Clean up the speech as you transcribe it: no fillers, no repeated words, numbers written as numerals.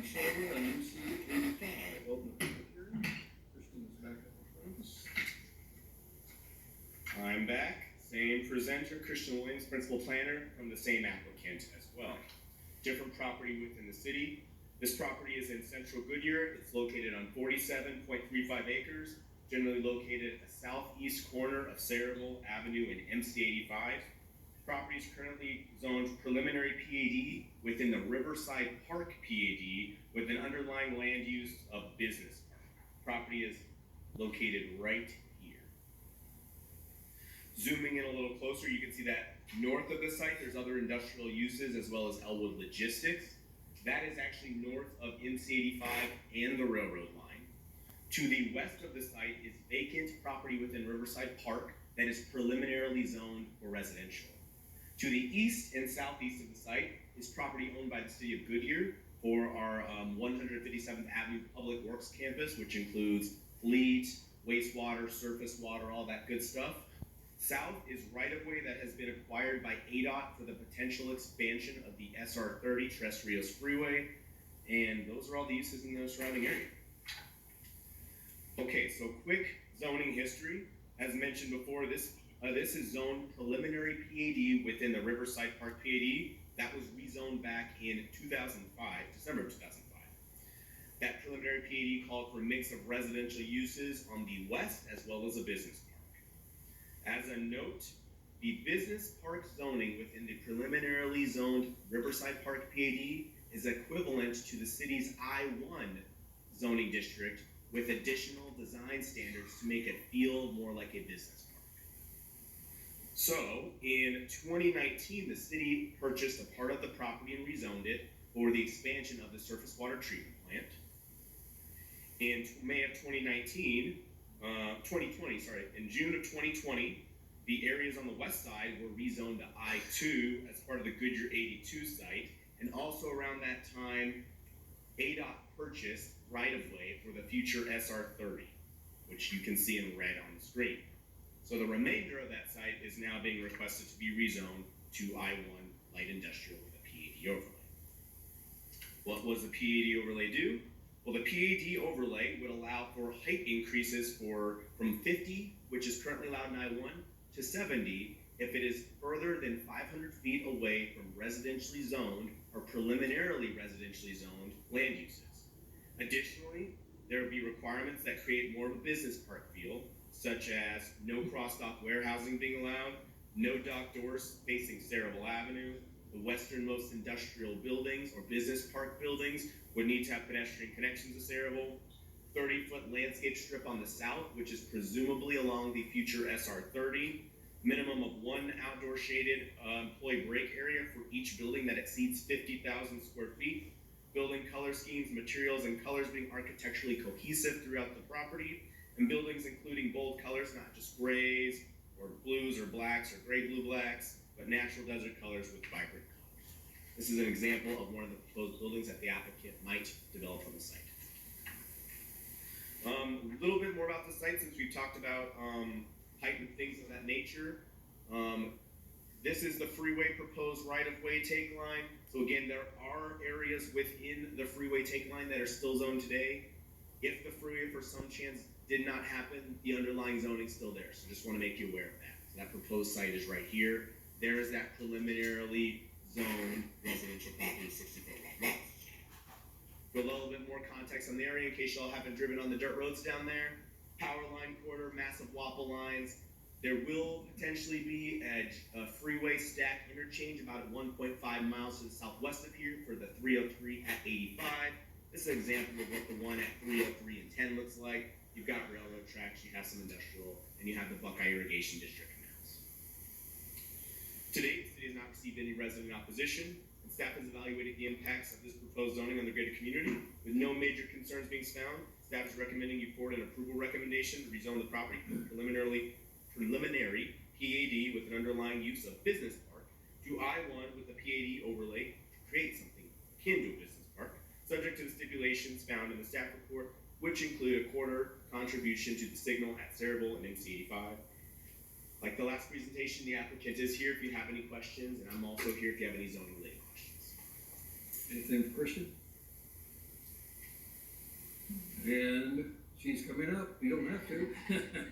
7 on UC 85. Open the public hearing. Kristen is back up in front of us. I'm back. Same presenter, Christian Williams, principal planner, from the same applicant as well. Different property within the city. This property is in central Goodyear. It's located on 47.35 acres, generally located at the southeast corner of Saraville Avenue and MC 85. Property is currently zoned preliminary PAD within the Riverside Park PAD with an underlying land use of business park. Property is located right here. Zooming in a little closer, you can see that north of the site, there's other industrial uses as well as Elwood Logistics. That is actually north of MC 85 and the railroad line. To the west of the site is vacant property within Riverside Park that is preliminarily zoned for residential. To the east and southeast of the site is property owned by the city of Goodyear for our 157th Avenue Public Works campus, which includes fleet, wastewater, surface water, all that good stuff. South is right-of-way that has been acquired by ADOT for the potential expansion of the SR30 Terrestrios Freeway, and those are all the uses in the surrounding area. Okay, so quick zoning history. As mentioned before, this is zoned preliminary PAD within the Riverside Park PAD. That was rezoned back in 2005, December of 2005. That preliminary PAD called for a mix of residential uses on the west as well as a business park. As a note, the business park zoning within the preliminarily zoned Riverside Park PAD is equivalent to the city's I-1 zoning district with additional design standards to make it feel more like a business park. So, in 2019, the city purchased a part of the property and rezoned it for the expansion of the surface water treatment plant. In May of 2020, in June of 2020, the areas on the west side were rezoned to I-2 as part of the Goodyear 82 site, and also around that time, ADOT purchased right-of-way for the future SR30, which you can see in red on the screen. So the remainder of that site is now being requested to be rezoned to I-1 light industrial with a PAD overlay. What was the PAD overlay do? Well, the PAD overlay would allow for height increases from 50, which is currently allowed in I-1, to 70 if it is further than 500 feet away from residentially zoned or preliminarily residentially zoned land uses. Additionally, there would be requirements that create more of a business park feel, such as no cross-dock warehousing being allowed, no dock doors facing Saraville Avenue. The westernmost industrial buildings or business park buildings would need to have pedestrian connections to Saraville. 30-foot landscape strip on the south, which is presumably along the future SR30. Minimum of 1 outdoor shaded employee break area for each building that exceeds 50,000 square feet. Building color schemes, materials, and colors being architecturally cohesive throughout the property. And buildings including bold colors, not just grays or blues or blacks or gray blue blacks, but natural desert colors with vibrant colors. This is an example of one of the proposed buildings that the applicant might develop on the site. A little bit more about the site since we've talked about height and things of that nature. This is the freeway proposed right-of-way take line. So again, there are areas within the freeway take line that are still zoned today. If the freeway for some chance did not happen, the underlying zoning is still there. So just want to make you aware of that. So that proposed site is right here. There is that preliminarily zoned residential property 64 lot. For a little bit more context on the area, in case y'all haven't driven on the dirt roads down there, power line corridor, massive WAPA lines. There will potentially be a freeway stack interchange about 1.5 miles to the southwest of here for the 303 at 85. This is an example of what the one at 303 and 10 looks like. You've got railroad tracks, you have some industrial, and you have the Buckeye Irrigation District canals. To date, the city has not received any resident opposition, and staff has evaluated the impacts of this proposed zoning on the greater community. With no major concerns being found, staff is recommending you forward an approval recommendation to rezone the property preliminary PAD with an underlying use of business park to I-1 with a PAD overlay to create something akin to a business park, subject to the stipulations found in the staff report, which include a quarter contribution to the signal at Saraville and MC 85. Like the last presentation, the applicant is here if you have any questions, and I'm also here if you have any zoning related questions. Anything for Christian? And she's coming up, you don't have to.